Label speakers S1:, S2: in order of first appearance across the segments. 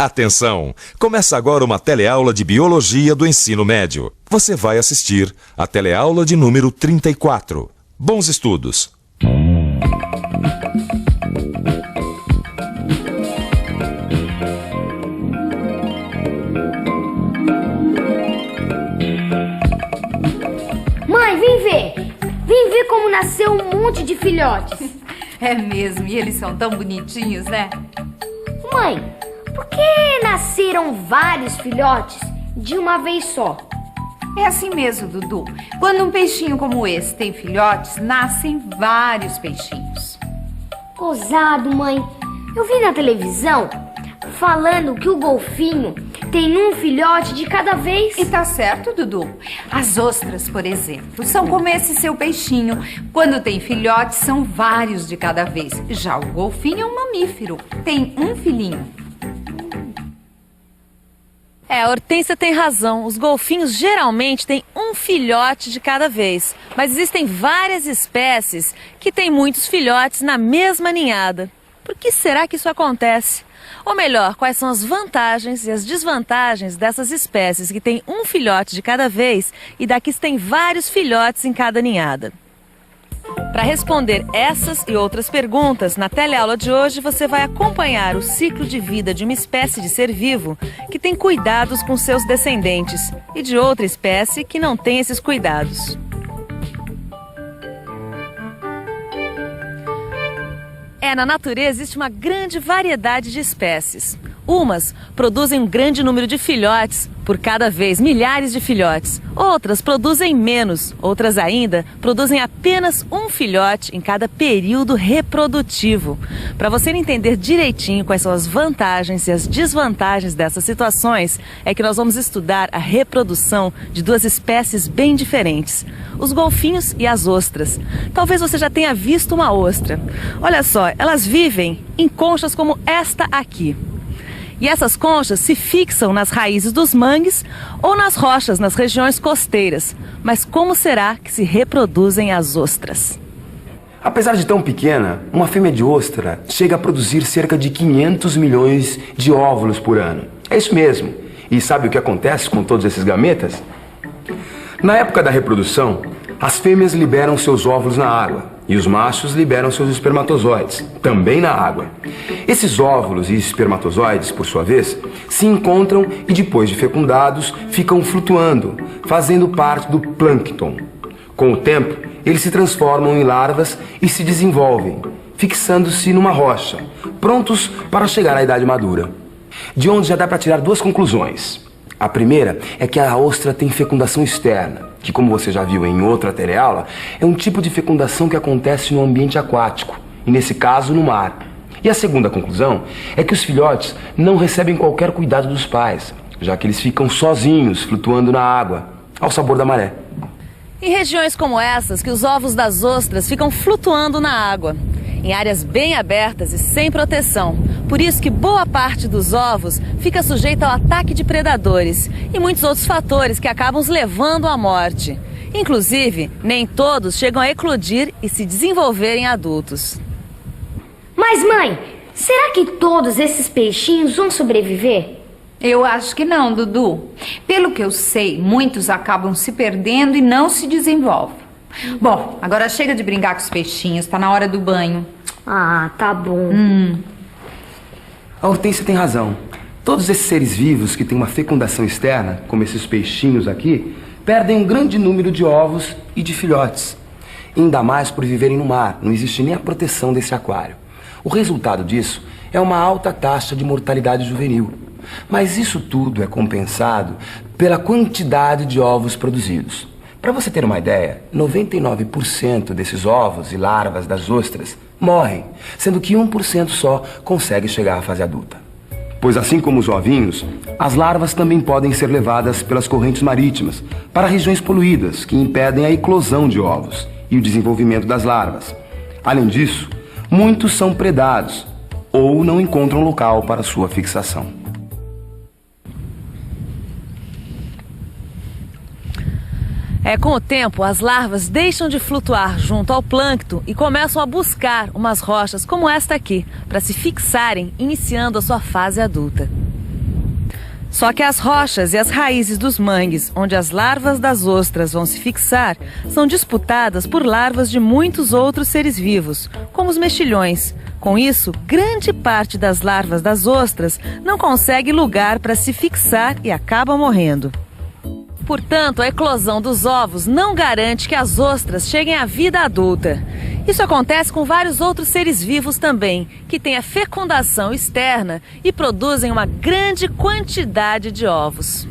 S1: Atenção! Começa agora uma teleaula de Biologia do Ensino Médio. Você vai assistir a teleaula de número 34. Bons estudos!
S2: Mãe, vem ver! Vem ver como nasceu um monte de filhotes.
S3: É mesmo, e eles são tão bonitinhos, né?
S2: Mãe, por que nasceram vários filhotes de uma vez só?
S3: É assim mesmo, Dudu. Quando um peixinho como esse tem filhotes, nascem vários peixinhos.
S2: Gozado, mãe. Eu vi na televisão falando que o golfinho tem um filhote de cada vez.
S3: E tá certo, Dudu. As ostras, por exemplo, são como esse seu peixinho. Quando tem filhotes, são vários de cada vez. Já o golfinho é um mamífero. Tem um filhinho.
S4: A Hortência tem razão. Os golfinhos geralmente têm um filhote de cada vez. Mas existem várias espécies que têm muitos filhotes na mesma ninhada. Por que será que isso acontece? Ou melhor, quais são as vantagens e as desvantagens dessas espécies que têm um filhote de cada vez e daqui têm vários filhotes em cada ninhada? Para responder essas e outras perguntas, na teleaula de hoje você vai acompanhar o ciclo de vida de uma espécie de ser vivo que tem cuidados com seus descendentes e de outra espécie que não tem esses cuidados. Na natureza existe uma grande variedade de espécies. Umas produzem um grande número de filhotes, por cada vez milhares de filhotes. Outras produzem menos, outras ainda produzem apenas um filhote em cada período reprodutivo. Para você entender direitinho quais são as vantagens e as desvantagens dessas situações, é que nós vamos estudar a reprodução de duas espécies bem diferentes, os golfinhos e as ostras. Talvez você já tenha visto uma ostra. Olha só, elas vivem em conchas como esta aqui. E essas conchas se fixam nas raízes dos mangues ou nas rochas nas regiões costeiras. Mas como será que se reproduzem as ostras?
S5: Apesar de tão pequena, uma fêmea de ostra chega a produzir cerca de 500 milhões de óvulos por ano. É isso mesmo. E sabe o que acontece com todos esses gametas? Na época da reprodução, as fêmeas liberam seus óvulos na água e os machos liberam seus espermatozoides, também na água. Esses óvulos e espermatozoides, por sua vez, se encontram e depois de fecundados, ficam flutuando, fazendo parte do plâncton. Com o tempo, eles se transformam em larvas e se desenvolvem, fixando-se numa rocha, prontos para chegar à idade madura. De onde já dá para tirar duas conclusões. A primeira é que a ostra tem fecundação externa, que, como você já viu em outra teleaula, é um tipo de fecundação que acontece no ambiente aquático, e nesse caso no mar. E a segunda conclusão é que os filhotes não recebem qualquer cuidado dos pais, já que eles ficam sozinhos, flutuando na água, ao sabor da maré.
S4: Em regiões como essas, que os ovos das ostras ficam flutuando na água, em áreas bem abertas e sem proteção. Por isso que boa parte dos ovos fica sujeita ao ataque de predadores e muitos outros fatores que acabam os levando à morte. Inclusive, nem todos chegam a eclodir e se desenvolver em adultos.
S2: Mas mãe, será que todos esses peixinhos vão sobreviver?
S3: Eu acho que não, Dudu. Pelo que eu sei, muitos acabam se perdendo e não se desenvolvem. Bom, agora chega de brincar com os peixinhos, tá na hora do banho.
S2: Ah, tá bom.
S5: A Hortência tem razão. Todos esses seres vivos que têm uma fecundação externa, como esses peixinhos aqui, perdem um grande número de ovos e de filhotes. Ainda mais por viverem no mar, não existe nem a proteção desse aquário. O resultado disso é uma alta taxa de mortalidade juvenil. Mas isso tudo é compensado pela quantidade de ovos produzidos. Para você ter uma ideia, 99% desses ovos e larvas das ostras morrem, sendo que 1% só consegue chegar à fase adulta. Pois assim como os ovinhos, as larvas também podem ser levadas pelas correntes marítimas para regiões poluídas que impedem a eclosão de ovos e o desenvolvimento das larvas. Além disso, muitos são predados ou não encontram local para sua fixação.
S4: Com o tempo, as larvas deixam de flutuar junto ao plâncton e começam a buscar umas rochas como esta aqui, para se fixarem, iniciando a sua fase adulta. Só que as rochas e as raízes dos mangues, onde as larvas das ostras vão se fixar, são disputadas por larvas de muitos outros seres vivos, como os mexilhões. Com isso, grande parte das larvas das ostras não consegue lugar para se fixar e acaba morrendo. Portanto, a eclosão dos ovos não garante que as ostras cheguem à vida adulta. Isso acontece com vários outros seres vivos também, que têm a fecundação externa e produzem uma grande quantidade de ovos.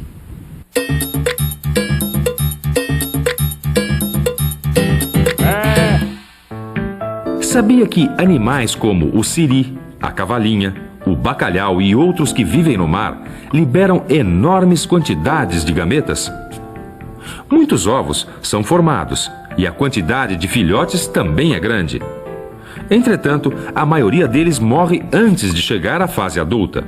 S6: Sabia que animais como o siri, a cavalinha, o bacalhau e outros que vivem no mar liberam enormes quantidades de gametas? Muitos ovos são formados e a quantidade de filhotes também é grande. Entretanto, a maioria deles morre antes de chegar à fase adulta.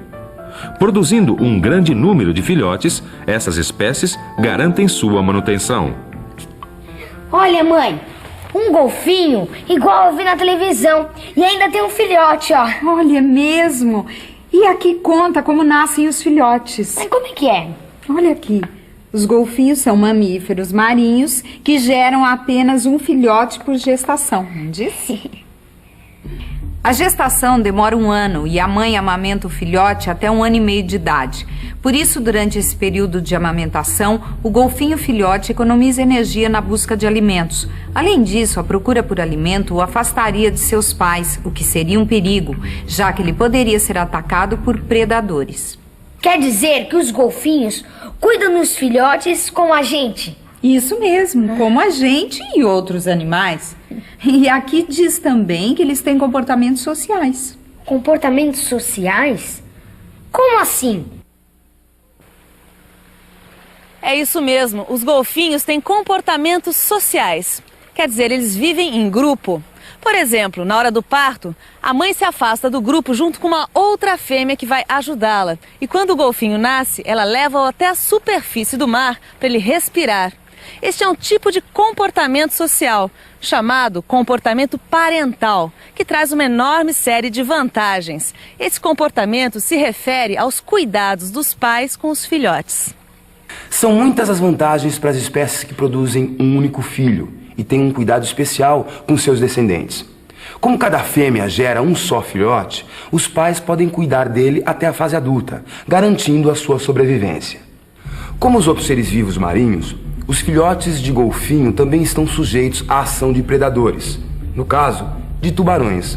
S6: Produzindo um grande número de filhotes, essas espécies garantem sua manutenção.
S2: Olha, mãe, um golfinho igual eu vi na televisão e ainda tem um filhote, ó.
S3: Olha mesmo. E aqui conta como nascem os filhotes.
S2: Mas como é que é?
S3: Olha aqui. Os golfinhos são mamíferos marinhos que geram apenas um filhote por gestação. Não disse? A gestação demora 1 ano e a mãe amamenta o filhote até 1 ano e meio de idade. Por isso, durante esse período de amamentação, o golfinho filhote economiza energia na busca de alimentos. Além disso, a procura por alimento o afastaria de seus pais, o que seria um perigo, já que ele poderia ser atacado por predadores.
S2: Quer dizer que os golfinhos cuidam dos filhotes como a gente?
S3: Isso mesmo, como a gente e outros animais. E aqui diz também que eles têm comportamentos sociais.
S2: Comportamentos sociais? Como assim?
S4: É isso mesmo, os golfinhos têm comportamentos sociais. Quer dizer, eles vivem em grupo. Por exemplo, na hora do parto, a mãe se afasta do grupo junto com uma outra fêmea que vai ajudá-la. E quando o golfinho nasce, ela leva-o até a superfície do mar para ele respirar. Este é um tipo de comportamento social, chamado comportamento parental, que traz uma enorme série de vantagens. Esse comportamento se refere aos cuidados dos pais com os filhotes.
S5: São muitas as vantagens para as espécies que produzem um único filho e têm um cuidado especial com seus descendentes. Como cada fêmea gera um só filhote, os pais podem cuidar dele até a fase adulta, garantindo a sua sobrevivência. Como os outros seres vivos marinhos, os filhotes de golfinho também estão sujeitos à ação de predadores, no caso, de tubarões.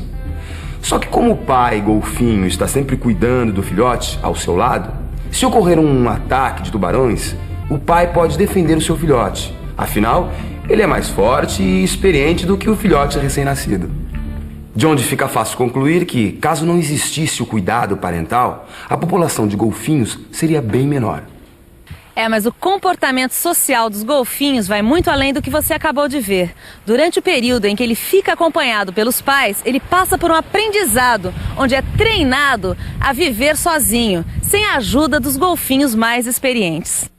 S5: Só que como o pai golfinho está sempre cuidando do filhote ao seu lado, se ocorrer um ataque de tubarões, o pai pode defender o seu filhote. Afinal, ele é mais forte e experiente do que o filhote recém-nascido. De onde fica fácil concluir que, caso não existisse o cuidado parental, a população de golfinhos seria bem menor.
S4: Mas o comportamento social dos golfinhos vai muito além do que você acabou de ver. Durante o período em que ele fica acompanhado pelos pais, ele passa por um aprendizado, onde é treinado a viver sozinho, sem a ajuda dos golfinhos mais experientes.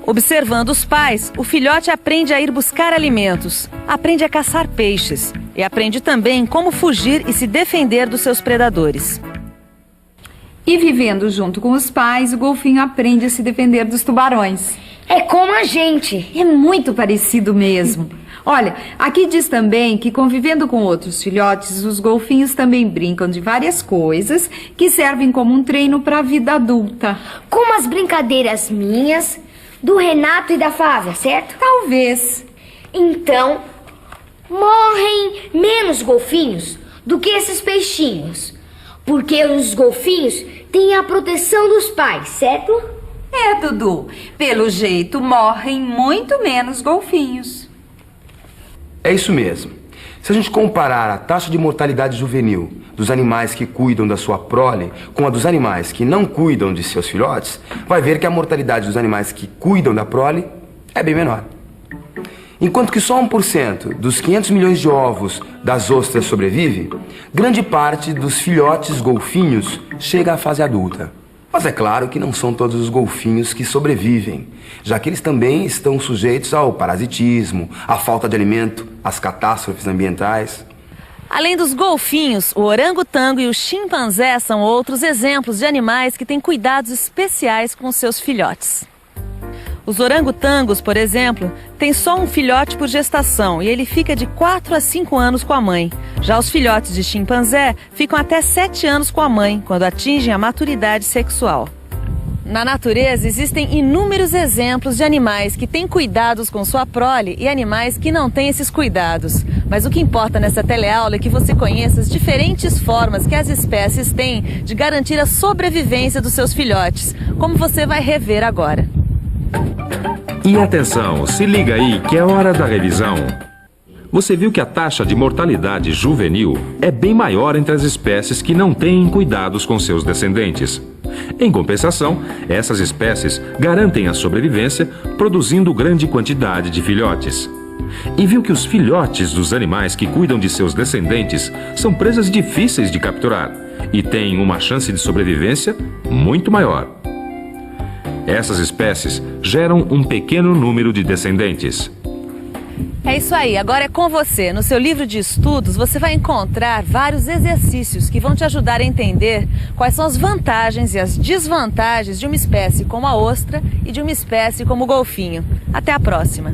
S4: Observando os pais, o filhote aprende a ir buscar alimentos, aprende a caçar peixes e aprende também como fugir e se defender dos seus predadores.
S3: E vivendo junto com os pais, o golfinho aprende a se defender dos tubarões.
S2: É como a gente.
S3: É muito parecido mesmo. Olha, aqui diz também que convivendo com outros filhotes, os golfinhos também brincam de várias coisas que servem como um treino para a vida adulta.
S2: Como as brincadeiras minhas, do Renato e da Flávia, certo?
S3: Talvez.
S2: Então, morrem menos golfinhos do que esses peixinhos. Porque os golfinhos têm a proteção dos pais, certo?
S3: É, Dudu. Pelo jeito, morrem muito menos golfinhos.
S5: É isso mesmo. Se a gente comparar a taxa de mortalidade juvenil dos animais que cuidam da sua prole com a dos animais que não cuidam de seus filhotes, vai ver que a mortalidade dos animais que cuidam da prole é bem menor. Enquanto que só 1% dos 500 milhões de ovos das ostras sobrevive, grande parte dos filhotes golfinhos chega à fase adulta. Mas é claro que não são todos os golfinhos que sobrevivem, já que eles também estão sujeitos ao parasitismo, à falta de alimento, às catástrofes ambientais.
S4: Além dos golfinhos, o orangotango e o chimpanzé são outros exemplos de animais que têm cuidados especiais com seus filhotes. Os orangotangos, por exemplo, têm só um filhote por gestação e ele fica de 4 a 5 anos com a mãe. Já os filhotes de chimpanzé ficam até 7 anos com a mãe, quando atingem a maturidade sexual. Na natureza existem inúmeros exemplos de animais que têm cuidados com sua prole e animais que não têm esses cuidados. Mas o que importa nessa teleaula é que você conheça as diferentes formas que as espécies têm de garantir a sobrevivência dos seus filhotes, como você vai rever agora.
S6: E atenção, se liga aí que é hora da revisão. Você viu que a taxa de mortalidade juvenil é bem maior entre as espécies que não têm cuidados com seus descendentes. Em compensação, essas espécies garantem a sobrevivência produzindo grande quantidade de filhotes. E viu que os filhotes dos animais que cuidam de seus descendentes são presas difíceis de capturar e têm uma chance de sobrevivência muito maior. Essas espécies geram um pequeno número de descendentes.
S4: É isso aí, agora é com você. No seu livro de estudos, você vai encontrar vários exercícios que vão te ajudar a entender quais são as vantagens e as desvantagens de uma espécie como a ostra e de uma espécie como o golfinho. Até a próxima!